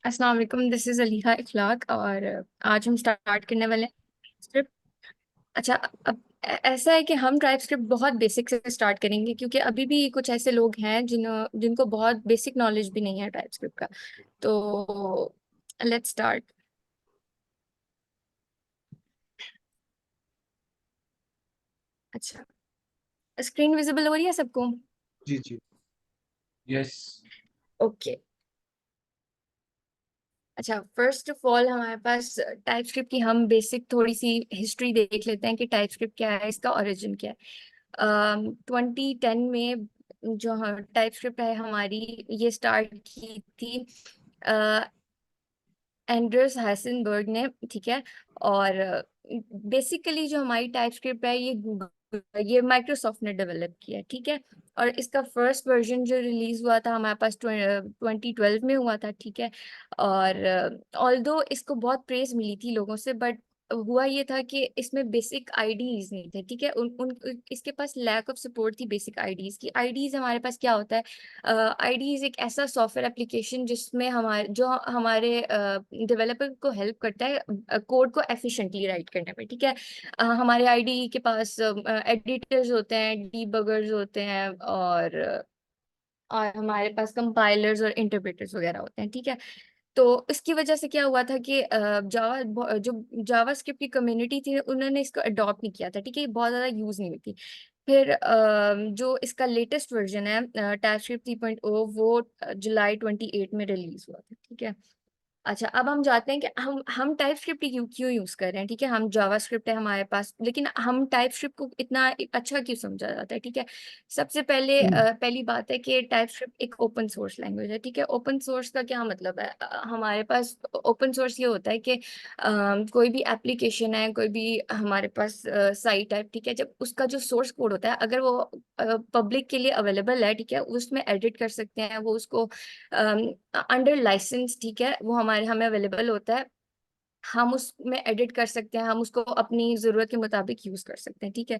अस्सलाम वालेकुम, this is अलीहा इखलाक। और आज हम स्टार्ट करने वाले हैं स्क्रिप्ट। अच्छा, अब ऐसा है कि हम टाइप स्क्रिप्ट बहुत बेसिक से स्टार्ट करेंगे, क्योंकि अभी भी कुछ ऐसे लोग हैं जिनको बहुत बेसिक नॉलेज भी नहीं है टाइप स्क्रिप्ट का। तो लेट्स स्टार्ट। अच्छा, स्क्रीन विजिबल हो रही है सबको? जी जी। यस। ओके। अच्छा, फर्स्ट ऑफ ऑल हमारे पास टाइप स्क्रिप्ट की हम बेसिक थोड़ी सी हिस्ट्री देख लेते हैं कि टाइप स्क्रिप्ट क्या है, इसका ओरिजिन क्या है। 2010 में जो टाइप स्क्रिप्ट है हमारी, ये स्टार्ट की थी एंडर्स हाइसेनबर्ग ने, ठीक है। और बेसिकली जो हमारी टाइप स्क्रिप्ट है ये माइक्रोसॉफ्ट ने डेवलप किया है, ठीक है। और इसका फर्स्ट वर्जन जो रिलीज हुआ था हमारे पास 2012 में हुआ था, ठीक है। और ऑल्दो इसको बहुत प्रेज मिली थी लोगों से, बट हुआ ये था कि इसमें बेसिक आईडीज नहीं थे, ठीक है। इसके पास लैक ऑफ सपोर्ट थी बेसिक आईडीज की। आईडीज हमारे पास क्या होता है? आईडीज एक ऐसा सॉफ्टवेयर एप्लीकेशन जिसमें हमारे डेवलपर को हेल्प करता है कोड को एफिशिएंटली राइट करने में, ठीक है। हमारे आईडी के पास एडिटर्स होते हैं, डीबगर्स होते हैं, और हमारे पास कंपाइलर्स और इंटरप्रेटर्स वगैरह होते हैं, ठीक है। तो इसकी वजह से क्या हुआ था कि जो जावा स्क्रिप्ट की कम्युनिटी थी उन्होंने इसको अडॉप्ट नहीं किया था, ठीक है। ये बहुत ज़्यादा यूज़ नहीं हुई थी। फिर जो इसका लेटेस्ट वर्जन है टाइपस्क्रिप्ट 3.0, वो जुलाई 28 में रिलीज हुआ था, ठीक है। अच्छा, अब हम जाते हैं कि हम टाइप स्क्रिप्ट क्यों क्यों यूज कर रहे हैं, ठीक है। हम जावा स्क्रिप्ट है हमारे पास, लेकिन हम टाइप स्क्रिप्ट को इतना अच्छा क्यों समझा जाता है, ठीक है। सबसे पहले पहली बात है कि टाइप स्क्रिप्ट एक ओपन सोर्स लैंग्वेज है, ठीक है। ओपन सोर्स का क्या मतलब है? हमारे पास ओपन सोर्स ये होता है कि कोई भी एप्लीकेशन है, कोई भी हमारे पास साइट है, ठीक है। जब उसका जो सोर्स कोड होता है, अगर वो पब्लिक के लिए अवेलेबल है, ठीक है, उसमें एडिट कर सकते हैं वो उसको अंडर लाइसेंस, ठीक है। वो हमारे हमें अवेलेबल होता है, हम उसमें एडिट कर सकते हैं, हम उसको अपनी ज़रूरत के मुताबिक यूज़ कर सकते हैं, ठीक है।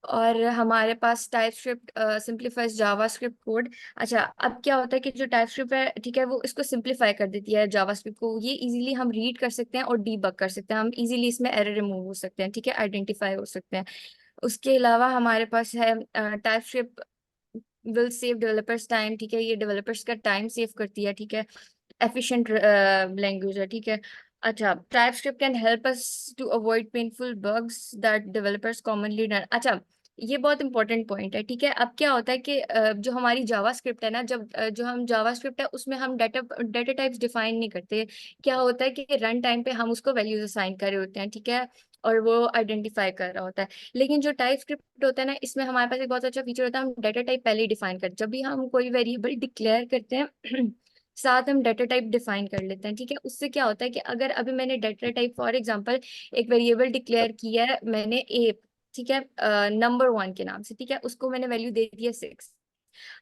और हमारे पास टाइप स्क्रिप्ट सिंप्लीफाइज जावा स्क्रिप्ट कोड। अच्छा, अब क्या होता है कि जो टाइप स्क्रिप्ट है, ठीक है, वो इसको सिंप्लीफाई कर देती है जावा स्क्रिप्ट को। ये इजीली हम रीड कर सकते हैं और डीबग कर सकते हैं, हम इजीली इसमें एरर रिमूव हो सकते हैं, ठीक है, आइडेंटिफाई हो सकते हैं। उसके अलावा हमारे पास है type script will save developers time, ठीक है। ये डेवलपर्स का टाइम सेव करती है, ठीक है। एफिशिएंट लैंग्वेज है, ठीक है। अच्छा, TypeScript can help us to avoid painful bugs that developers commonly run. अच्छा, ये बहुत इंपॉर्टेंट पॉइंट है, ठीक है। अब क्या होता है कि जो हमारी जावा स्क्रिप्ट है ना, जो हम जावा स्क्रिप्ट है उसमें हम डाटा डाटा टाइप्स डिफाइन नहीं करते। क्या होता है कि रन टाइम पे हम उसको वैल्यूज असाइन कर रहे होते हैं, ठीक है, और वो आइडेंटिफाई कर रहा होता है। लेकिन जो टाइप स्क्रिप्ट होता है ना, इसमें हमारे पास एक बहुत अच्छा फीचर होता है, हम डाटा टाइप पहले ही डिफाइन करते हैं। जब भी हम कोई वेरिएबल डिक्लेयर करते हैं साथ हम डाटा टाइप डिफाइन कर लेते हैं, ठीक है। उससे क्या होता है कि अगर अभी मैंने डाटा टाइप फॉर एग्जांपल एक वेरिएबल डिक्लेयर किया है मैंने ए, ठीक है, नंबर 1 के नाम से, ठीक है, उसको मैंने वैल्यू दे दी है 6।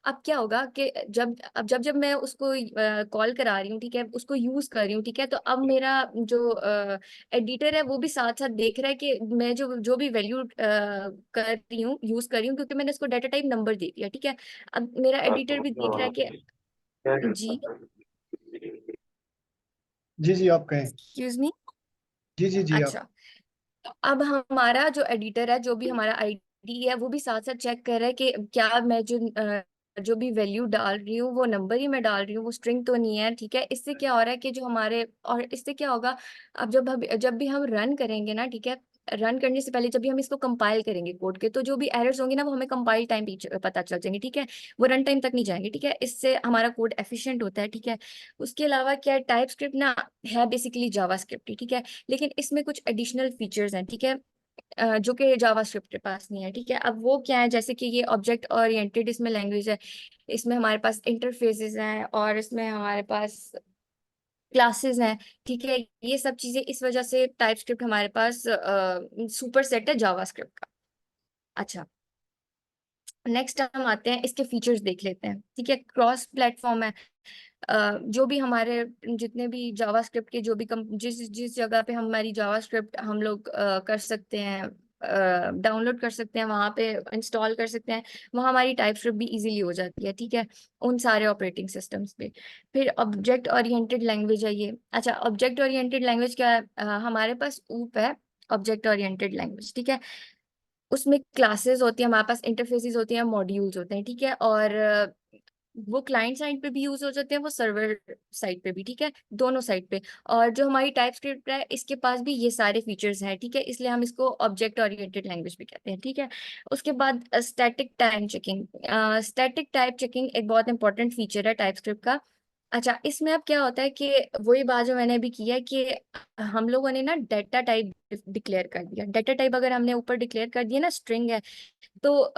अब क्या होगा कि जब मैं उसको कॉल करा रही हूँ, ठीक है, उसको यूज कर रही हूँ, ठीक है, तो अब मेरा जो एडिटर है वो भी साथ साथ देख रहा है कि मैं जो जो भी वैल्यू कर रही हूँ, यूज कर रही हूँ, क्योंकि मैंने उसको डाटा टाइप नंबर दे दिया, ठीक है। अब मेरा एडिटर भी देख रहा है कि जी, जी जी, आप कहें। Excuse me. जी जी जी, आप। अच्छा, तो अब हमारा जो एडिटर है, जो भी हमारा आईडी है, वो भी साथ साथ चेक कर रहा है कि क्या मैं जो भी वैल्यू डाल रही हूँ वो नंबर ही मैं डाल रही हूँ, वो स्ट्रिंग तो नहीं है, ठीक है। इससे क्या हो रहा है कि जो हमारे, और इससे क्या होगा, अब जब भी हम रन करेंगे ना, ठीक है, रन करने से पहले जब भी हम इसको कंपाइल करेंगे कोड के, तो जो भी एरर्स होंगे ना वो हमें कंपाइल टाइम पता चल जाएंगे, ठीक है। वो रन टाइम तक नहीं जाएंगे, ठीक है। इससे हमारा कोड एफिशिएंट होता है, ठीक है। उसके अलावा क्या है, टाइप स्क्रिप्ट ना है बेसिकली जावा स्क्रिप्ट ही, ठीक है, लेकिन इसमें कुछ एडिशनल फीचर्स हैं, ठीक है, जो कि जावास्क्रिप्ट के पास नहीं है, ठीक है। अब वो क्या है, जैसे कि ये ऑब्जेक्ट ओरिएंटेड इसमें लैंग्वेज है, इसमें हमारे पास इंटरफेसेस हैं, और इसमें हमारे पास क्लासेस हैं, ठीक है। ये सब चीजें इस वजह से टाइपस्क्रिप्ट हमारे पास सुपर सेट है जावास्क्रिप्ट का। अच्छा, नेक्स्ट हम आते हैं, इसके फीचर्स देख लेते हैं, ठीक है। क्रॉस प्लेटफॉर्म है। जो भी हमारे जितने भी जावास्क्रिप्ट के जो भी जिस जिस जगह पे हमारी जावास्क्रिप्ट हम लोग कर सकते हैं, डाउनलोड कर सकते हैं, वहां पे इंस्टॉल कर सकते हैं, वहां हमारी टाइपस्क्रिप्ट भी इजीली हो जाती है, ठीक है, उन सारे ऑपरेटिंग सिस्टम्स पे। फिर ऑब्जेक्ट ओरिएंटेड लैंग्वेज है ये। अच्छा, ऑब्जेक्ट ओरिएंटेड लैंग्वेज क्या है? हमारे पास ऊप है ऑब्जेक्ट ओरिएंटेड लैंग्वेज, ठीक है। उसमें क्लासेस होती है, हमारे पास इंटरफेसेस होती हैं, मॉड्यूल्स होते हैं, ठीक है। और वो क्लाइंट साइड पे भी यूज हो जाते हैं, वो सर्वर साइड पे भी, ठीक है, दोनों साइड पे। और जो हमारी टाइप स्क्रिप्ट है इसके पास भी ये सारे फीचर्स हैं, ठीक है, इसलिए हम इसको ऑब्जेक्ट ओरिएंटेड लैंग्वेज भी कहते हैं, ठीक है। उसके बाद static time checking. Static type checking एक बहुत इंपॉर्टेंट फीचर है टाइप स्क्रिप्ट का। अच्छा, इसमें अब क्या होता है कि वही बात जो मैंने अभी की है कि हम लोगों ने ना डेटा टाइप डिक्लेयर कर दिया। डेटा टाइप अगर हमने ऊपर डिक्लेयर कर दिया ना, स्ट्रिंग है, तो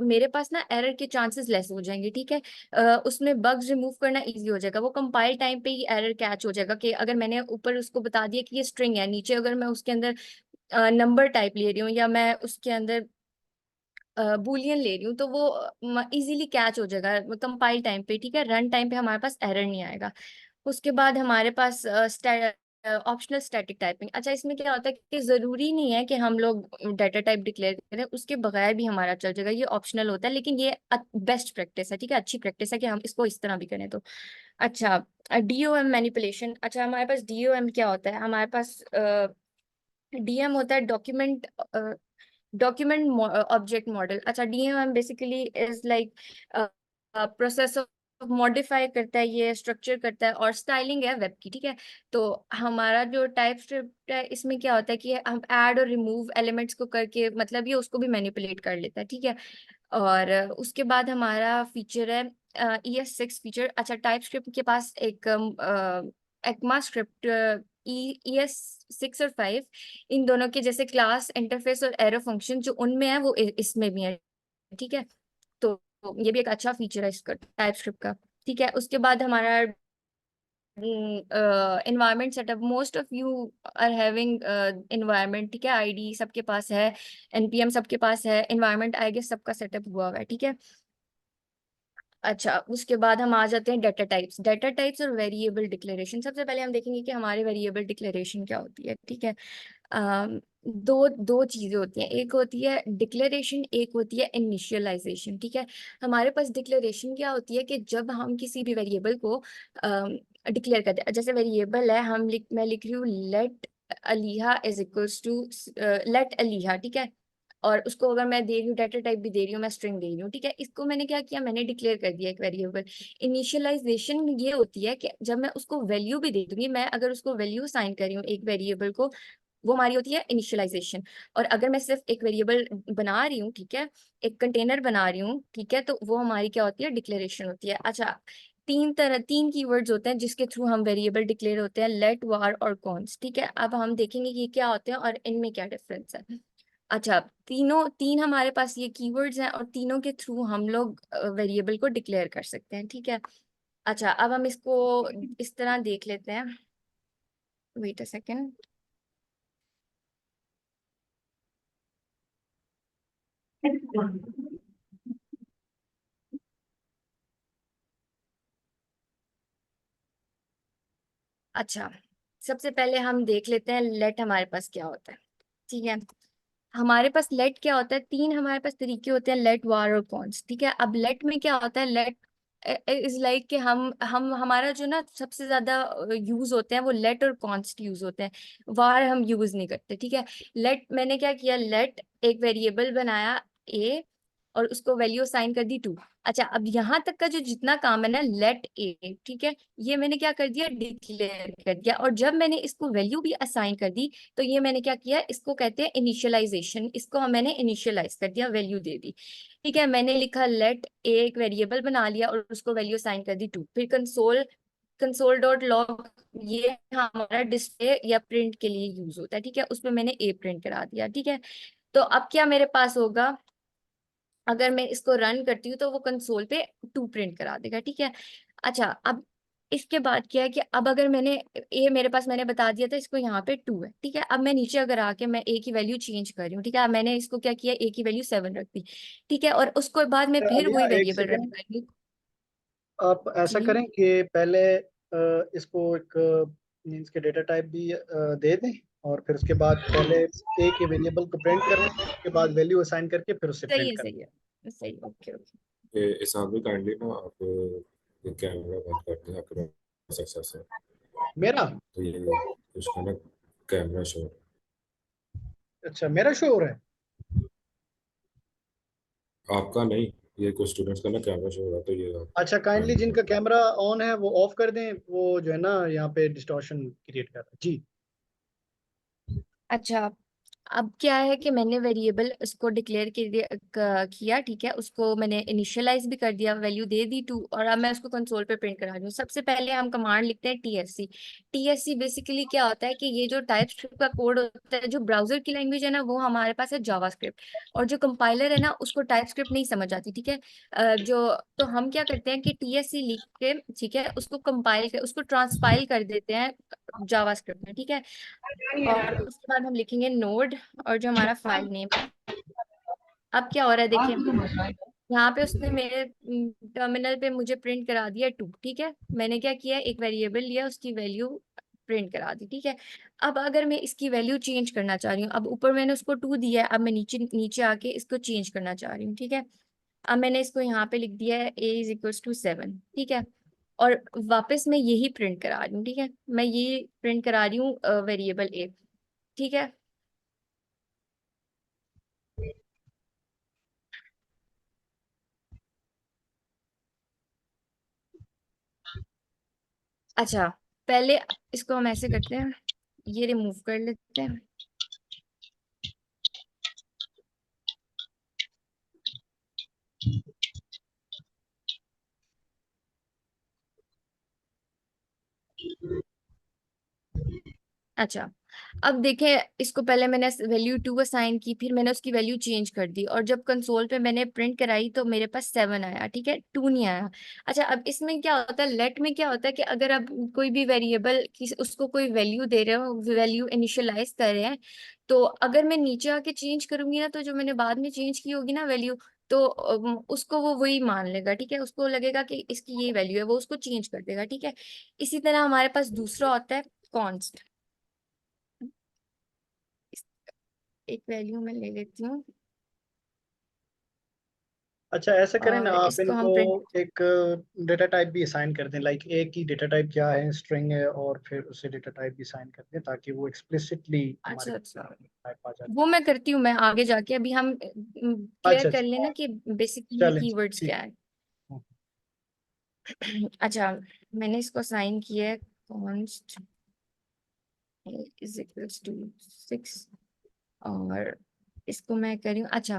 मेरे पास ना एरर के चांसेस लेस हो जाएंगे, ठीक है। उसमें बग्स रिमूव करना इजी हो जाएगा, वो कंपाइल टाइम पे ही एरर कैच हो जाएगा कि अगर मैंने ऊपर उसको बता दिया कि ये स्ट्रिंग है, नीचे अगर मैं उसके अंदर नंबर टाइप ले रही हूँ या मैं उसके अंदर बुलियन ले रही हूँ, तो वो इजीली कैच हो जाएगा कंपाइल टाइम पे, ठीक है, रन टाइम पे हमारे पास एरर नहीं आएगा। उसके बाद हमारे पास ऑप्शनल स्टैटिक टाइपिंग। अच्छा, इसमें क्या होता है कि जरूरी नहीं है कि हम लोग डाटा टाइप डिक्लेयर करें, उसके बगैर भी हमारा चल जाएगा, ये ऑप्शनल होता है, लेकिन ये बेस्ट प्रैक्टिस है, ठीक है, अच्छी प्रैक्टिस है कि हम इसको इस तरह भी करें तो। अच्छा, डीओएम मैनिपुलेशन। अच्छा, हमारे पास डीओएम क्या होता है? हमारे पास डीएम होता है डॉक्यूमेंट ऑब्जेक्ट मॉडल। अच्छा, DM basically is like process of modify करता है, ये स्ट्रक्चर करता है, और स्टाइलिंग है वेब की, ठीक है। तो हमारा जो टाइप स्क्रिप्ट है इसमें क्या होता है कि हम ऐड और रिमूव एलिमेंट्स को करके, मतलब ये उसको भी मैनिपुलेट कर लेता है, ठीक है। और उसके बाद हमारा फीचर है ES6 फीचर। अच्छा, टाइप स्क्रिप्ट के पास एक एक्मा स्क्रिप्ट ES6 और 5, इन दोनों के जैसे क्लास इंटरफेस और एरो फंक्शन जो उनमें है वो इसमें भी है, ठीक है। तो ये भी एक अच्छा फीचर है इसका टाइप स्क्रिप्ट का, ठीक है। उसके बाद हमारा environment setup. Most of you are having environment, ठीक है, आईडी सबके पास है, एनपीएम सबके पास है, एनवायरनमेंट आई गेस सबका सेटअप हुआ हुआ है, ठीक है। अच्छा, उसके बाद हम आ जाते हैं डाटा टाइप्स। डाटा टाइप्स और वेरिएबल डिक्लेरेशन। सबसे पहले हम देखेंगे कि हमारे वेरिएबल डिक्लेरेशन क्या होती है, ठीक है। दो दो चीजें होती हैं, एक होती है डिक्लेरेशन, एक होती है इनिशियलाइजेशन, ठीक है। हमारे पास डिक्लेरेशन क्या होती है कि जब हम किसी भी वेरिएबल को डिक्लेयर करते हैं, जैसे वेरिएबल है, मैं लिख रही हूँ लेट अलीहा इज इक्वल्स टू लेट अलीहा, ठीक है। और उसको अगर मैं दे रही हूँ, डाटा टाइप भी दे रही हूँ, मैं स्ट्रिंग दे रही हूँ, ठीक है। इसको मैंने क्या किया, मैंने डिक्लेयर कर दिया एक वेरिएबल। इनिशियलाइजेशन ये होती है कि जब मैं उसको वैल्यू भी दे दूंगी, मैं अगर उसको वैल्यू साइन कर रही हूँ एक वेरिएबल को, वो हमारी होती है इनिशियलाइजेशन। और अगर मैं सिर्फ एक वेरिएबल बना रही हूँ, ठीक है, एक कंटेनर बना रही हूँ, ठीक है, तो वो हमारी क्या होती है, डिक्लेरेशन होती है। अच्छा, तीन कीवर्ड्स होते हैं जिसके थ्रू हम वेरिएबल डिक्लेयर होते हैं, लेट, वार और कॉन्स, ठीक है। अब हम देखेंगे कि क्या होते हैं और इनमें क्या डिफरेंस है। अच्छा, तीन हमारे पास ये कीवर्ड्स हैं और तीनों के थ्रू हम लोग वेरिएबल को डिक्लेयर कर सकते हैं, ठीक है। अच्छा, अब हम इसको इस तरह देख लेते हैं। Wait a second. अच्छा, सबसे पहले हम देख लेते हैं लेट हमारे पास क्या होता है, ठीक है। हमारे पास लेट क्या होता है? तीन हमारे पास तरीके होते हैं, लेट, वार और कॉन्स, ठीक है। अब लेट में क्या होता है? लेट इज लाइक कि हम हमारा जो ना सबसे ज्यादा यूज होते हैं वो लेट और कॉन्स्ट यूज होते हैं, वार हम यूज नहीं करते, ठीक है। लेट मैंने क्या किया, लेट एक वेरिएबल बनाया ए और उसको वैल्यू असाइन कर दी 2। अच्छा, अब यहाँ तक का जो जितना काम है ना, लेट ए, ठीक है, ये मैंने क्या कर दिया, डिक्लेयर कर दिया। और जब मैंने इसको वैल्यू भी असाइन कर दी, तो ये मैंने क्या किया, इसको कहते हैं इनिशियलाइजेशन। इसको मैंने इनिशियलाइज कर दिया, वैल्यू दे दी, ठीक है। मैंने लिखा लेट ए, एक वेरिएबल बना लिया और उसको वैल्यू असाइन कर दी 2। फिर कंसोल डॉट लॉग, ये हमारा डिस्प्ले या प्रिंट के लिए यूज होता है, ठीक है, उसमें मैंने ए प्रिंट करा दिया, ठीक है। तो अब क्या मेरे पास होगा, अगर मैं इसको रन करती हूँ तो वो कंसोल पे 2 प्रिंट करा देगा, ठीक है। अच्छा, अब इसके बाद क्या है कि अब अगर मैंने ए मेरे पास, मैंने बता दिया था इसको यहाँ पे 2 है, ठीक है। अब मैं नीचे अगर आके मैं ए की वैल्यू चेंज कर रही हूँ, ठीक है, अब मैंने इसको क्या किया, ए की वैल्यू 7 रख दी, ठीक है। और उसके बाद मैं फिर अलिया वही एक वेरिएबल रन सेकंड, कर रही हूँ। आप ऐसा जी। करें कि पहले इसको एक मीन्स के डेटा टाइप भी दे दें, और फिर उसके बाद पहले एक ही वेरिएबल को प्रिंट करना, उसके बाद वैल्यू असाइन करके फिर उससे सही प्रिंट है, करना। सही है, सही, ओके ओके। इसाक भी काइंडली ना आप ये कैमरा बंद करते हैं आपके सक्सेस है मेरा? तो ये उसका ना कैमरा शो अच्छा, मेरा शो हो रहा है? आपका नहीं, ये कुछ स्टूडेंट्स का ना कैमरा शो हो रहा है तो ये आप अच्छा, काइंडली काइंडली जिनका बंद कर कैमरा ऑन है वो ऑफ कर दें, वो जो है ना यहाँ पे डिस्टॉर्शन क्रिएट कर रहा है जी। अच्छा, अब क्या है कि मैंने वेरिएबल उसको डिक्लेयर किया, ठीक है, उसको मैंने इनिशियलाइज भी कर दिया, वैल्यू दे दी 2, और अब मैं उसको कंसोल पे प्रिंट करा रही हूँ। सबसे पहले हम कमांड लिखते हैं TSC। TSC बेसिकली क्या होता है कि ये जो टाइप स्क्रिप्ट का कोड होता है, जो ब्राउजर की लैंग्वेज है ना, वो हमारे पास है जावास्क्रिप्ट, और जो कंपाइलर है ना, उसको टाइप स्क्रिप्ट नहीं समझ आती, ठीक है। जो तो हम क्या करते हैं कि TSC लिख के, ठीक है, उसको कंपाइल कर, उसको ट्रांसपाइल कर देते हैं जावास्क्रिप्ट में, ठीक है। और उसके बाद हम लिखेंगे नोड, और जो हमारा फाइल नेम है। अब क्या हो रहा है देखिए, यहाँ पे उसने मेरे टर्मिनल पे मुझे प्रिंट करा दिया 2, ठीक है। मैंने क्या किया, एक वेरिएबल लिया, उसकी वैल्यू प्रिंट करा दी, ठीक है। अब अगर मैं इसकी वैल्यू चेंज करना चाह रही हूँ, अब ऊपर मैंने उसको 2 दिया है, अब मैं नीचे नीचे आके इसको चेंज करना चाह रही हूँ, ठीक है। अब मैंने इसको यहाँ पे लिख दिया है A = 7, ठीक है। और वापस मैं यही प्रिंट करा रही हूँ, ठीक है, मैं ये प्रिंट करा रही हूँ वेरिएबल A, ठीक है। अच्छा, पहले इसको हम ऐसे करते हैं, ये रिमूव कर लेते हैं। अच्छा, अब देखें, इसको पहले मैंने वैल्यू 2 असाइन की, फिर मैंने उसकी वैल्यू चेंज कर दी, और जब कंसोल पे मैंने प्रिंट कराई तो मेरे पास 7 आया, ठीक है, 2 नहीं आया। अच्छा, अब इसमें क्या होता है, लेट में क्या होता है कि अगर आप कोई भी वेरिएबल की उसको कोई वैल्यू दे रहे हो, वैल्यू इनिशियलाइज कर रहे हैं, तो अगर मैं नीचे आके चेंज करूंगी ना, तो जो मैंने बाद में चेंज की होगी ना वैल्यू, तो उसको वो वही मान लेगा, ठीक है, उसको लगेगा कि इसकी ये वैल्यू है, वो उसको चेंज कर देगा, ठीक है। इसी तरह हमारे पास दूसरा होता है कॉन्स्ट। एक वैल्यू मैं ले लेती हूँ, अच्छा, ऐसा करें ना, और आप इसको इनको हम प्रिंट। एक डेटा टाइप भी असाइन कर दें, लाइक एक ही डेटा टाइप क्या है, स्ट्रिंग है, और फिर उसे डेटा टाइप भी असाइन कर दें ताकि वो एक्सप्लिसिटली हमारे अच्छा अच्छा, टाइप आ जाए। वो मैं करती हूँ, मैं आगे जाके, अभी हम क्लियर अच्छा कर अच्छा, लेना कि बेसिकली चलें कीवर्ड्स ठीक। क्या है। अच्छा, मैंने इसको साइन किया है, कॉन्स्ट = 6, और इसको मैं करी हूँ। अच्छा,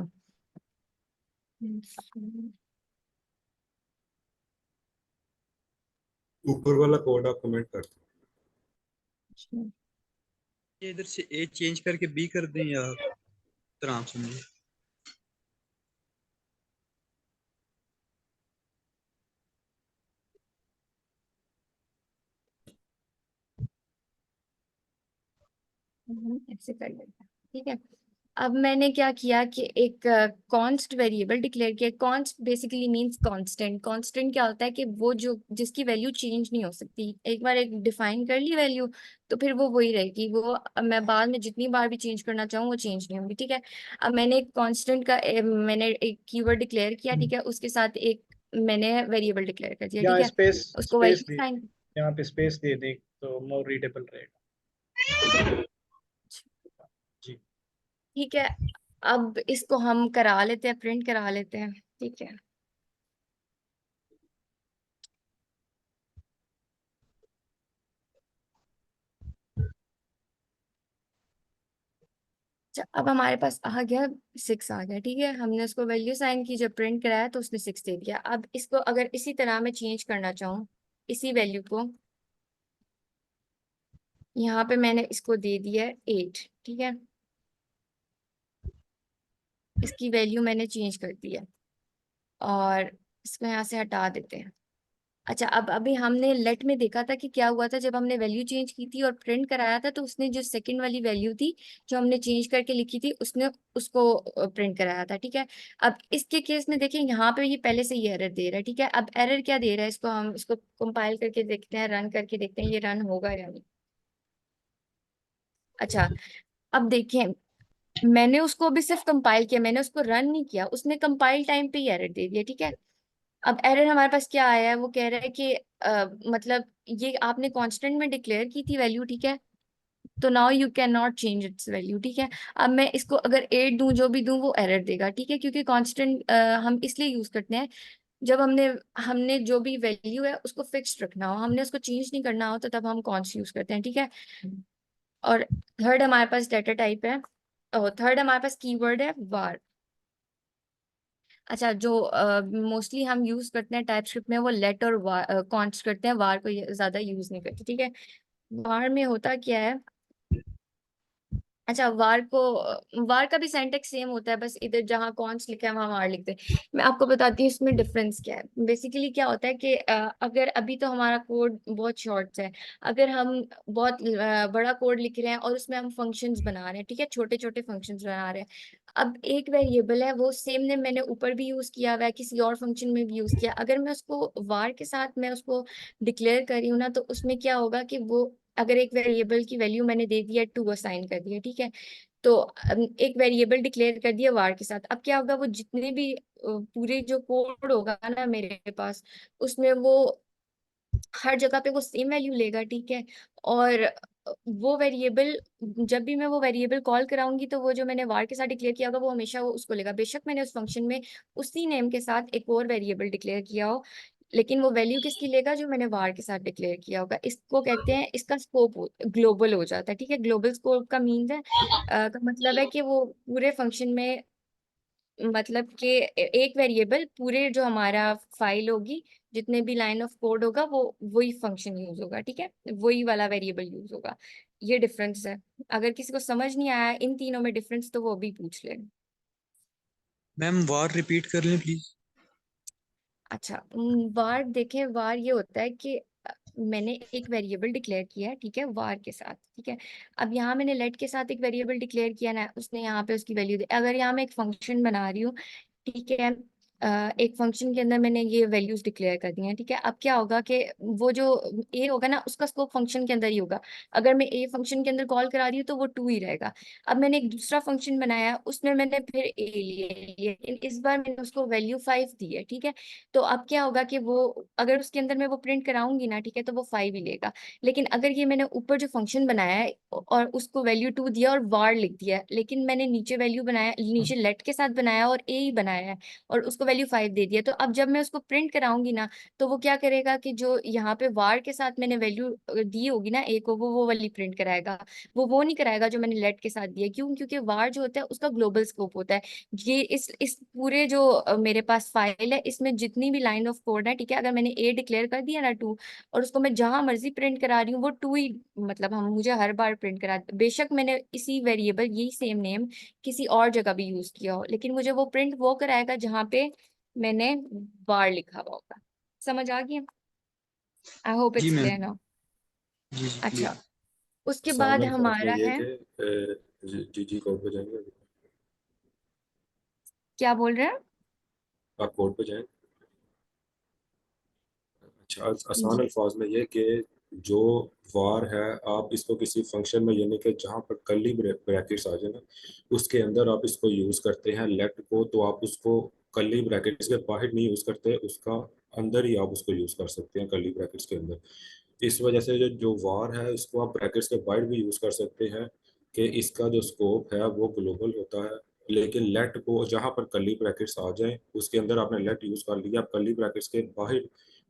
ऊपर वाला कोड आप कमेंट कर दो। ये इधर से ए चेंज करके बी कर दें, या तरह आप समझे। ऐसे कर लेते हैं, ठीक है। अब मैंने क्या किया कि एक कॉन्स्ट वेरिएबल डिक्लेयर किया। Const basically means constant. Constant क्या होता है कि वो जो जिसकी वैल्यू चेंज नहीं हो सकती, एक बार एक डिफाइन कर ली वैल्यू, तो फिर वो वही रहेगी, वो अब मैं बाद में जितनी बार भी चेंज करना चाहूँ वो चेंज नहीं होगी, ठीक है। अब मैंने एक कांस्टेंट का मैंने एक कीवर्ड डिक्लेयर किया, ठीक है, उसके साथ एक मैंने वेरिएबल डिक्लेयर कर दिया, ठीक यहाँ है, स्पेस उसको स्पेस वैल्यू दे, साइन। यहाँ पे स्पेस दे दें तो मोर रीडेबल रहेगा जी। ठीक है, अब इसको हम करा लेते हैं, प्रिंट करा लेते हैं, ठीक है। अच्छा, अब हमारे पास आ गया 6 आ गया, ठीक है, हमने उसको वैल्यू साइन की, जब प्रिंट कराया तो उसने 6 दे दिया। अब इसको अगर इसी तरह मैं चेंज करना चाहूँ, इसी वैल्यू को, यहाँ पे मैंने इसको दे दिया है 8, ठीक है, इसकी वैल्यू मैंने चेंज कर दी है, और इसको यहाँ से हटा देते हैं। अच्छा, अब अभी हमने लेट में देखा था कि क्या हुआ था, जब हमने वैल्यू चेंज की थी और प्रिंट कराया था, तो उसने जो सेकंड वाली वैल्यू थी जो हमने चेंज करके लिखी थी, उसने उसको प्रिंट कराया था, ठीक है। अब इसके केस में देखिए, यहाँ पे ये पहले से ही एरर दे रहा है, ठीक है। अब एरर क्या दे रहा है, इसको हम इसको कंपाइल करके देखते हैं, रन करके देखते हैं ये रन होगा या नहीं। अच्छा, अब देखें, मैंने उसको अभी सिर्फ कंपाइल किया, मैंने उसको रन नहीं किया, उसने कंपाइल टाइम पे ही एरर दे दिया, ठीक है। अब एरर हमारे पास क्या आया है, वो कह रहा है कि मतलब ये आपने कांस्टेंट में डिक्लेयर की थी वैल्यू, ठीक है, तो now you can not change it's value, ठीक है। अब मैं इसको अगर 8 दूं, जो भी दूं, वो एरर देगा, ठीक है, क्योंकि कांस्टेंट हम इसलिए यूज करते हैं जब हमने हमने जो भी वैल्यू है उसको फिक्स्ड रखना हो, हमने उसको चेंज नहीं करना हो, तो तब हम कॉन्स्ट यूज करते हैं, ठीक है। और थर्ड हमारे पास डेटा टाइप है, और थर्ड हमारे पास कीवर्ड है वार। अच्छा, जो मोस्टली हम यूज करते हैं टाइपस्क्रिप्ट में, वो लेट और वार कॉन्स्ट करते हैं, वार को ज्यादा यूज नहीं करते, ठीक है। वार में होता क्या है, अच्छा, वार का भी सिंटैक्स सेम होता है, बस इधर जहाँ कॉन्स लिखा है वहाँ वार लिखते हैं। मैं आपको बताती हूँ इसमें डिफरेंस क्या है। बेसिकली क्या होता है कि अगर अभी तो हमारा कोड बहुत शॉर्ट है, अगर हम बहुत बड़ा कोड लिख रहे हैं और उसमें हम फंक्शंस बना रहे हैं, ठीक है, छोटे छोटे फंक्शंस बना रहे हैं। अब एक वेरिएबल है, वो सेम ने मैंने ऊपर भी यूज किया हुआ है, किसी और फंक्शन में भी यूज किया, अगर मैं उसको वार के साथ मैं उसको डिक्लेयर कर रही हूँ ना, तो उसमें क्या होगा कि वो, अगर एक वेरिएबल की वैल्यू मैंने दे दी है 2 असाइन कर दिया, ठीक है, तो एक वेरिएबल डिक्लेयर कर दिया वार के साथ, अब क्या होगा, वो जितने भी पूरे जो कोड होगा ना मेरे पास, उसमें वो हर जगह पे वो सेम वैल्यू लेगा, ठीक है। और वो वेरिएबल, जब भी मैं वो वेरिएबल कॉल कराऊंगी, तो वो जो मैंने वार के साथ डिक्लेयर किया होगा वो हमेशा वो उसको लेगा, बेशक मैंने उस फंक्शन में उसी नेम के साथ एक और वेरिएबल डिक्लेयर किया हो, लेकिन वो वैल्यू किसकी लेगा, जो मैंने वार के साथ डिक्लेयर किया होगा। इसको कहते हैं, इसका स्कोप ग्लोबल हो जाता है, ठीक है। ग्लोबल स्कोप का मीन्स है का मतलब है कि वो पूरे फंक्शन में, मतलब कि एक वेरिएबल पूरे जो हमारा फाइल होगी, जितने भी लाइन ऑफ कोड होगा, वो वही फंक्शन यूज होगा, ठीक है, वही वाला वेरिएबल यूज होगा। ये डिफरेंस है। अगर किसी को समझ नहीं आया इन तीनों में डिफरेंस, तो वो भी पूछ ले। मैम वार रिपीट कर लें प्लीज। अच्छा, वार देखें, वार ये होता है कि मैंने एक वेरिएबल डिक्लेयर किया है, ठीक है, वार के साथ, ठीक है। अब यहाँ मैंने लेट के साथ एक वेरिएबल डिक्लेयर किया ना, उसने यहाँ पे उसकी वैल्यू दी। अगर यहाँ मैं एक फंक्शन बना रही हूँ, ठीक है, एक फंक्शन के अंदर मैंने ये वैल्यूज डिक्लेयर कर दी हैं, ठीक है। अब क्या होगा कि वो जो ए होगा ना, उसका स्कोप फंक्शन के अंदर ही होगा। अगर मैं ए फंक्शन के अंदर कॉल करा रही हूँ, तो वो 2 ही रहेगा। अब मैंने एक दूसरा फंक्शन बनाया, उसमें मैंने फिर ए लिए, लेकिन इस बार मैंने उसको वैल्यू 5 दी है, ठीक है। तो अब क्या होगा कि वो, अगर उसके अंदर मैं वो प्रिंट कराऊंगी ना, ठीक है, तो वो 5 ही लेगा। लेकिन अगर ये मैंने ऊपर जो फंक्शन बनाया है और उसको वैल्यू 2 दिया और वार लिख दिया, लेकिन मैंने नीचे वैल्यू बनाया, नीचे लेट के साथ बनाया और ए ही बनाया है, और उसको वैल्यू 5 दे दिया, तो अब जब मैं उसको प्रिंट कराऊंगी ना, तो वो क्या करेगा कि जो यहाँ पे वार के साथ मैंने वैल्यू दी होगी ना ए को, वो वाली प्रिंट कराएगा। वो नहीं कराएगा जो मैंने लेट के साथ दिया। क्यों? क्योंकि वार जो होता है उसका ग्लोबल स्कोप होता है। ये इस पूरे जो मेरे पास फाइल है, इसमें जितनी भी लाइन ऑफ कोड है, ठीक है, अगर मैंने ए डिक्लेयर कर दिया ना 2, और उसको मैं जहां मर्जी प्रिंट करा रही हूँ, वो 2 ही, मतलब हम मुझे हर बार प्रिंट करा, बेशक मैंने इसी वेरिएबल, यही सेम नेम किसी और जगह भी यूज किया हो, लेकिन मुझे वो प्रिंट वो कराएगा जहाँ पे मैंने बार लिखा हुआ होगा। समझ आ गया? आई होप जी इट्स मैम। Clear now. जी जी अच्छा, क्लियर। उसके आसान बाद अल्फाज में हमारा ये है, कि जी कोड पे जाएंगे। क्या बोल रहे हैं? आप कोड पे जाएं। अच्छा, आसान जी। अल्फाज में ये कि जो वार है, आप इसको किसी फंक्शन में, यानी कि जहाँ पर कर्ली ब्रैकेट्स आ जाए ना, उसके अंदर आप इसको यूज़ करते हैं लेट को, तो आप उसको कर्ली ब्रैकेट्स के बाहर नहीं यूज़ करते, उसका अंदर ही आप उसको यूज़ कर सकते हैं, कर्ली ब्रैकेट्स के अंदर। इस वजह से जो जो वार है, इसको आप ब्रैकेट्स के बाहर भी यूज़ कर सकते हैं, कि इसका जो स्कोप है वो ग्लोबल होता है। लेकिन लेट को जहाँ पर कर्ली ब्रैकेट्स आ जाए, उसके अंदर आपने लेट यूज़ कर लिया, आप कर्ली ब्रैकेट्स के बाहर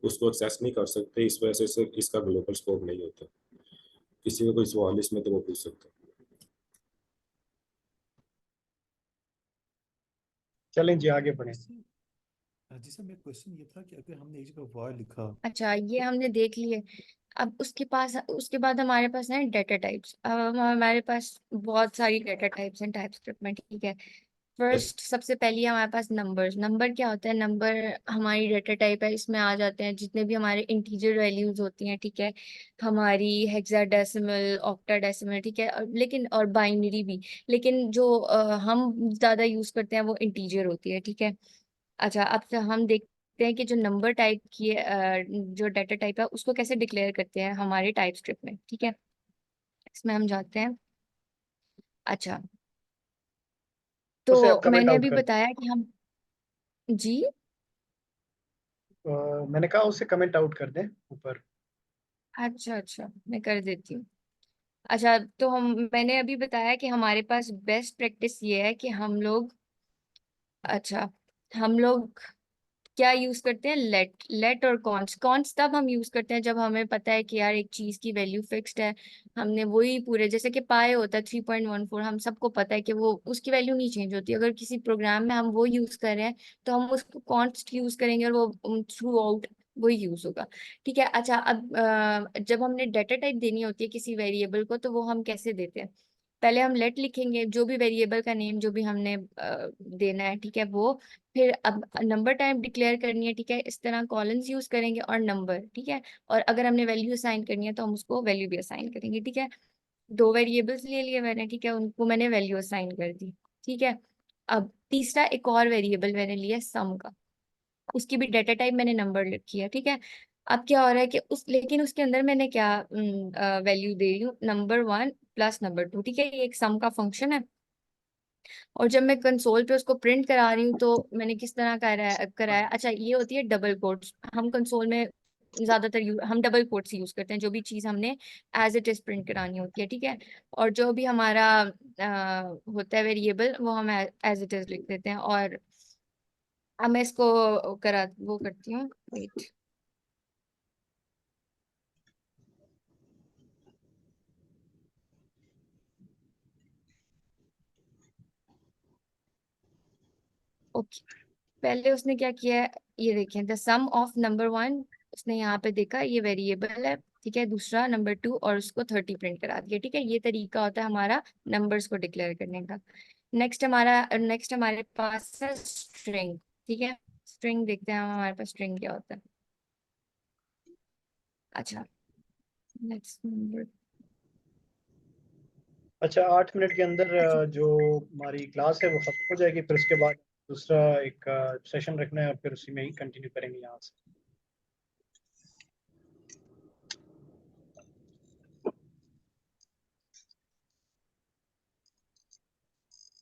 उसको एक्सेस नहीं कर सकते, इस वजह से इसका ग्लोबल स्कोप नहीं होता। किसी का कोई सवाल इसमें तो वो पूछ सकते हैं। चलें जी, आगे बढ़ें। जी सर, मेरा क्वेश्चन ये था कि अगर हमने एक जगह वार लिखा अच्छा, ये हमने देख लिए। अब उसके बाद हमारे पास है डेटा टाइप्स। अब हमारे पास बहुत सारी डेटा टाइप्स हैं टाइपस्क्रिप्ट में, ठीक है। फर्स्ट, सबसे पहली है हमारे पास नंबर्स। नंबर क्या होता है? नंबर हमारी डेटा टाइप है, इसमें आ जाते हैं जितने भी हमारे इंटीजर वैल्यूज होती हैं, ठीक है, हमारी हेक्साडेसिमल, ऑक्टाडेसिमल, ठीक है, लेकिन और बाइनरी भी, लेकिन जो हम ज्यादा यूज करते हैं वो इंटीजर होती है, ठीक है। अच्छा, अब से हम देखते हैं कि जो नंबर टाइप की जो डेटा टाइप है, उसको कैसे डिक्लेयर करते हैं हमारे टाइप स्क्रिप्ट में, ठीक है। इसमें हम जाते हैं, अच्छा, तो उसे आप कमेंट मैंने आउट अभी कर बताया कि हम जी। मैंने कहा उसे कमेंट आउट कर दें ऊपर। अच्छा अच्छा, मैं कर देती हूँ। अच्छा, तो हम मैंने अभी बताया कि हमारे पास बेस्ट प्रैक्टिस ये है कि हम लोग, अच्छा, हम लोग क्या यूज करते हैं, लेट और कॉन्स। कॉन्स तब हम यूज करते हैं जब हमें पता है कि यार एक चीज की वैल्यू फिक्स्ड है, हमने वही पूरे, जैसे कि पाए होता है 3.14, हम सबको पता है कि वो उसकी वैल्यू नहीं चेंज होती। अगर किसी प्रोग्राम में हम वो यूज कर रहे हैं तो हम उसको कॉन्स्ट यूज करेंगे और वो थ्रू आउट वही यूज होगा। ठीक है। अच्छा, अब जब हमने डाटा टाइप देनी होती है किसी वेरिएबल को, तो वो हम कैसे देते हैं? पहले हम लेट लिखेंगे, जो भी वेरिएबल का नेम जो भी हमने देना है, ठीक है, वो। फिर अब नंबर टाइप डिक्लेयर करनी है, ठीक है, इस तरह कॉलम्स यूज करेंगे और नंबर, ठीक है। और अगर हमने वैल्यू असाइन करनी है तो हम उसको वैल्यू भी असाइन करेंगे, ठीक है। दो वेरिएबल्स ले लिए मैंने, ठीक है, उनको मैंने वैल्यू असाइन कर दी, ठीक है। अब तीसरा एक और वेरिएबल मैंने लिया सम का, उसकी भी डाटा टाइप मैंने नंबर लिखी है, ठीक है। अब क्या हो रहा है कि लेकिन उसके अंदर मैंने क्या वैल्यू दे रही हूँ, नंबर 1 प्लस नंबर 2, ठीक है, ये एक सम का फंक्शन है। और जब मैं कंसोल पे उसको प्रिंट करा रही हूँ तो मैंने किस तरह कराया, अच्छा, ये होती है डबल कोट्स। हम कंसोल में ज्यादातर हम डबल कोट्स यूज करते हैं जो भी चीज हमने एज इट इज प्रिंट करानी होती है, ठीक है। और जो भी हमारा होता है वेरिएबल, वो हम एज इट इज लिख देते हैं। और अब मैं इसको वो करती हूँ, वेट। ओके, पहले उसने क्या किया है, ये देखें, द सम ऑफ नंबर 1, उसने यहाँ पे देखा ये वेरिएबल है, ठीक है, दूसरा नंबर 2, और उसको 30 प्रिंट करा दिया, ठीक है। ये तरीका होता है हमारा नंबर्स को डिक्लेयर करने का। नेक्स्ट हमारे पास है स्ट्रिंग, ठीक है। स्ट्रिंग देखते हैं हमारे पास स्ट्रिंग क्या होता है। अच्छा, नेक्स्ट नंबर। अच्छा, 8 मिनट के अंदर जो हमारी क्लास है वो खत्म हो जाएगी, फिर उसके बाद दूसरा एक सेशन रखना है और फिर उसी में ही कंटिन्यू करेंगे यहाँ से।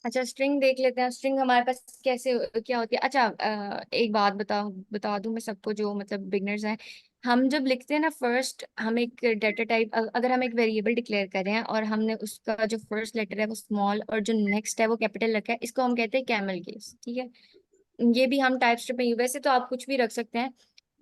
अच्छा, स्ट्रिंग देख लेते हैं, स्ट्रिंग हमारे पास कैसे क्या होती है। अच्छा, एक बात बता दूं मैं सबको जो मतलब बिगनर्स हैं। हम जब लिखते हैं ना, फर्स्ट हम एक डाटा टाइप, अगर हम एक वेरिएबल डिक्लेयर कर रहे हैं और हमने उसका जो फर्स्ट लेटर है वो स्मॉल और जो नेक्स्ट है वो कैपिटल रखा है, इसको हम कहते हैं कैमल केस, ठीक है। ये भी हम टाइप स्ट्रिप में, वैसे तो आप कुछ भी रख सकते हैं,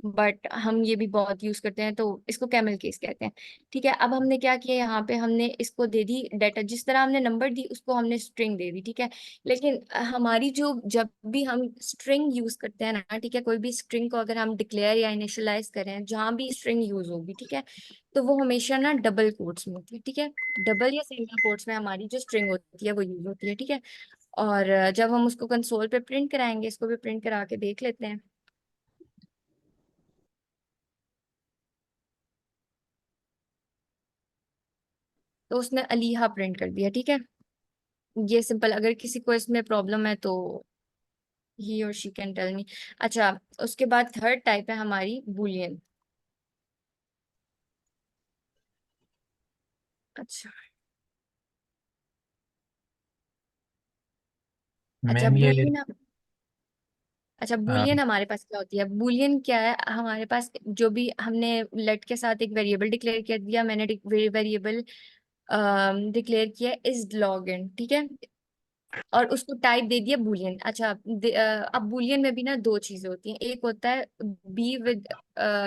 बट हम ये भी बहुत यूज करते हैं, तो इसको कैमल केस कहते हैं, ठीक है। अब हमने क्या किया, यहाँ पे हमने इसको दे दी डाटा, जिस तरह हमने नंबर दी उसको हमने स्ट्रिंग दे दी, ठीक है। लेकिन हमारी जो, जब भी हम स्ट्रिंग यूज करते हैं ना, ठीक है, कोई भी स्ट्रिंग को अगर हम डिक्लेयर या इनिशियलाइज करें, जहां भी स्ट्रिंग यूज होगी, ठीक है, तो वो हमेशा ना डबल कोट्स में होती है, ठीक है। डबल या सिंगल कोट्स में हमारी जो स्ट्रिंग होती है वो यूज होती है, ठीक है। और जब हम उसको कंसोल पे प्रिंट कराएंगे, इसको भी प्रिंट करा के देख लेते हैं। तो उसने अलीहा प्रिंट कर दिया, ठीक है। ये सिंपल, अगर किसी को इसमें प्रॉब्लम है तो ही और शी कैन टेल मी। अच्छा, उसके बाद थर्ड टाइप है हमारी बुलियन। अच्छा, अच्छा मैम ये बुलियन। अच्छा, अ, बुलियन हमारे पास क्या होती है, बुलियन क्या है, हमारे पास जो भी हमने लेट के साथ एक वेरिएबल डिक्लेयर कर दिया, मैंने वेरिएबल डिक्लेयर किया इज लॉग इन, ठीक है, और उसको टाइप दे दिया बुलियन। अच्छा, अब बुलियन में भी ना दो चीजें होती हैं, एक होता है बी विद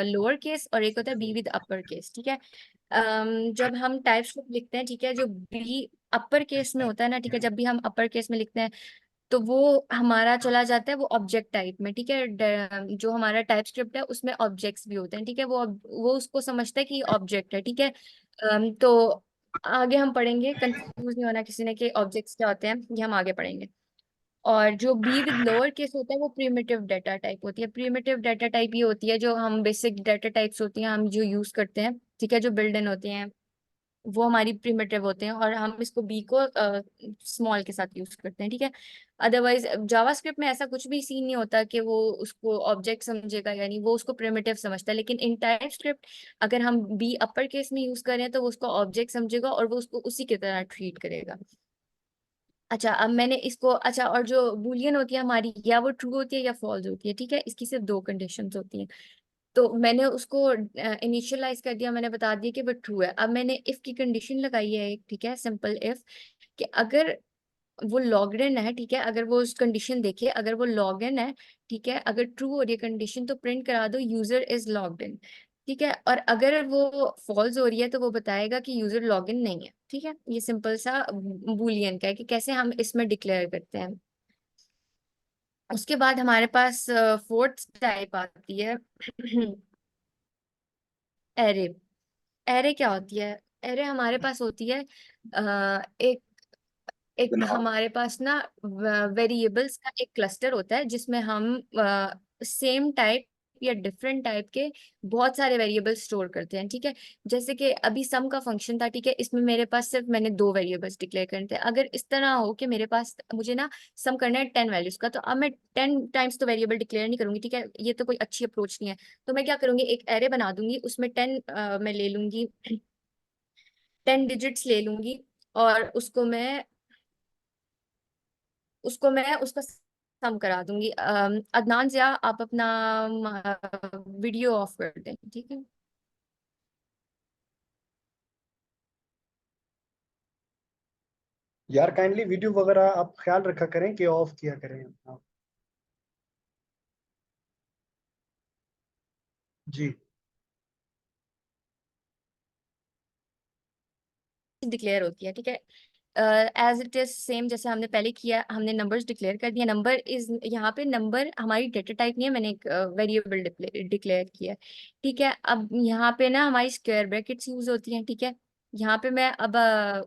लोअर केस और एक होता है बी विद अपर केस, ठीक है। जब हम टाइप स्क्रिप्ट लिखते हैं, ठीक है, जो बी अपर केस में होता है ना, ठीक है, जब भी हम अपर केस में लिखते हैं तो वो हमारा चला जाता है वो ऑब्जेक्ट टाइप में, ठीक है। जो हमारा टाइप स्क्रिप्ट है उसमें ऑब्जेक्ट्स भी होते हैं, ठीक है, वो उसको समझता है कि ऑब्जेक्ट है, ठीक है। तो आगे हम पढ़ेंगे, कंफ्यूज नहीं होना किसी ने कि ऑब्जेक्ट्स क्या होते हैं, ये हम आगे पढ़ेंगे। और जो बी विद लोअर केस होता है वो प्रिमिटिव डाटा टाइप होती है। प्रिमिटिव डाटा टाइप ये होती है जो हम बेसिक डाटा टाइप्स होती हैं हम जो यूज करते हैं, ठीक है, जो बिल्ड इन होती हैं, वो हमारी प्रिमिटिव होते हैं और हम इसको बी को स्मॉल के साथ यूज करते हैं, ठीक है। अदरवाइज जावास्क्रिप्ट में ऐसा कुछ भी सीन नहीं होता कि वो उसको ऑब्जेक्ट समझेगा, यानी वो उसको प्रिमिटिव समझता है। लेकिन इन टाइप स्क्रिप्ट अगर हम बी अपर केस में यूज करें तो वो उसको ऑब्जेक्ट समझेगा और वो उसको उसी की तरह ट्रीट करेगा। अच्छा, अब मैंने इसको, अच्छा, और जो बूलियन होती है हमारी, या वो ट्रू होती है या फॉल्स होती है, ठीक है, इसकी सिर्फ दो कंडीशंस होती हैं। तो मैंने उसको इनिशियलाइज कर दिया, मैंने बता दिया कि वो ट्रू है। अब मैंने इफ की कंडीशन लगाई है एक, ठीक है, सिंपल इफ, कि अगर वो लॉग्ड इन है, ठीक है, अगर वो उस कंडीशन देखे, अगर वो लॉग इन है, ठीक है, अगर ट्रू हो रही है कंडीशन तो प्रिंट करा दो यूजर इज लॉग्ड इन, ठीक है, और अगर वो फॉल्स हो रही है तो वो बताएगा कि यूजर लॉग इन नहीं है, ठीक है। ये सिंपल सा बूलियन का है कि कैसे हम इसमें डिक्लेयर करते हैं। उसके बाद हमारे पास फोर्थ टाइप आती है एरे। एरे क्या होती है? एरे हमारे पास होती है एक एक हमारे पास ना वेरिएबल्स का एक क्लस्टर होता है जिसमें हम सेम टाइप या डिफरेंट टाइप के बहुत सारे वेरिएबल्स स्टोर करते हैं, ठीक है। जैसे कि अभी सम का फंक्शन था, ठीक है, इसमें मेरे पास सिर्फ मैंने दो वेरिएबल्स डिक्लेयर करने थे। अगर इस तरह हो कि मेरे पास, मुझे ना सम करना है 10 वैल्यूज का, तो अब मैं 10 टाइम्स तो वेरिएबल डिक्लेयर नहीं करूंगी, ठीक है, ये तो कोई अच्छी अप्रोच नहीं है। तो मैं क्या करूंगी, एक एरे बना दूंगी, उसमें 10 मैं ले लूंगी 10 डिजिट्स ले लूंगी, और उसको मैं उसका सम करा दूंगी। अदनान ज़िया, आप अपना वीडियो ऑफ कर दें, ठीक है। यार काइंडली वीडियो वगैरह आप ख्याल रखा करें कि ऑफ किया करें आप। जी। डिक्लेयर होती है, ठीक है, एज इट इज सेम जैसे हमने पहले किया, हमने नंबर्स डिक्लेयर कर दिया। नंबर इज, यहाँ पे नंबर हमारी डेटा टाइप नहीं है, मैंने एक वेरिएबल डिक्लेयर किया है, ठीक है। अब यहाँ पे ना हमारी स्क्वायर ब्रैकेट्स यूज होती हैं, ठीक है। यहाँ पे मैं अब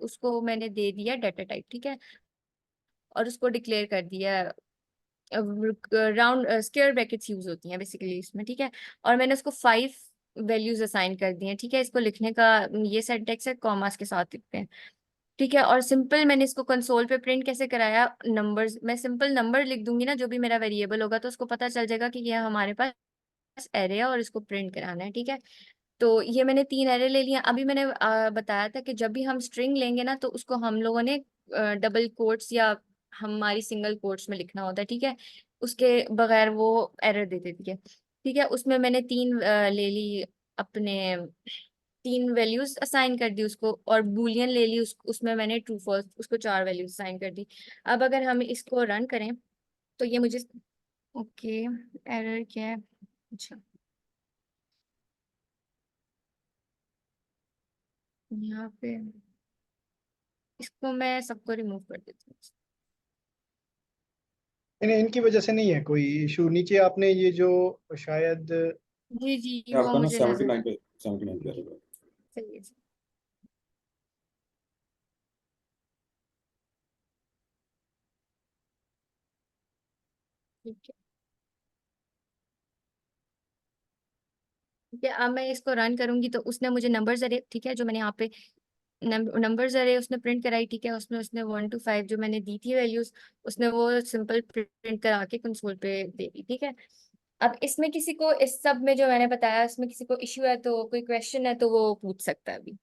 उसको मैंने दे दिया डेटा टाइप, ठीक है, और उसको डिक्लेयर कर दिया। राउंड स्क्वायर ब्रैकेट्स यूज होती हैं बेसिकली इसमें, ठीक है। और मैंने उसको 5 वैल्यूज असाइन कर दी हैं, ठीक है। इसको लिखने का ये सिंटैक्स है, कॉमास के साथ लिखते हैं, ठीक है। और सिंपल मैंने इसको कंसोल पे प्रिंट कैसे कराया, नंबर्स, मैं सिंपल नंबर लिख दूंगी ना, जो भी मेरा वेरिएबल होगा, तो उसको पता चल जाएगा कि ये हमारे पास एरे है और इसको प्रिंट कराना है, ठीक है। तो ये मैंने 3 एरे ले लिया। अभी मैंने बताया था कि जब भी हम स्ट्रिंग लेंगे ना, तो उसको हम लोगों ने डबल कोट्स या हमारी सिंगल कोट्स में लिखना होता है, ठीक है, उसके बगैर वो एरर दे देती है, ठीक है। उसमें मैंने 3 ले ली, अपने 3 वैल्यूज असाइन कर दी उसको, और बूलियन ले ली, उसमें मैंने ट्रू फॉल्स, उसको 4 वैल्यूज असाइन कर दी। अब अगर हम इसको रन करें तो ये मुझे, ओके, एरर क्या है, अच्छा, यहाँ पे इसको मैं सबको रिमूव कर देती हूँ। इनकी वजह से नहीं है कोई इशू। नीचे आपने ये जो शायद जी जी, ये वो आपका ना मुझे नजर 79 आ, पे 79 पे आ रहा है। सही है। ठीक है, ठीक है, अब मैं इसको रन करूंगी तो उसने मुझे नंबर्स अरे, ठीक है, जो मैंने यहाँ पे नंबर्स अरे उसने प्रिंट कराई, ठीक है, उसमें उसने 1 to 5 जो मैंने दी थी वैल्यूज, उसने वो सिंपल प्रिंट करा के कंसोल पे दे दी, ठीक है। अब इसमें किसी को, इस सब में जो मैंने बताया, इसमें किसी को इश्यू है तो, कोई क्वेश्चन है तो वो पूछ सकता है अभी।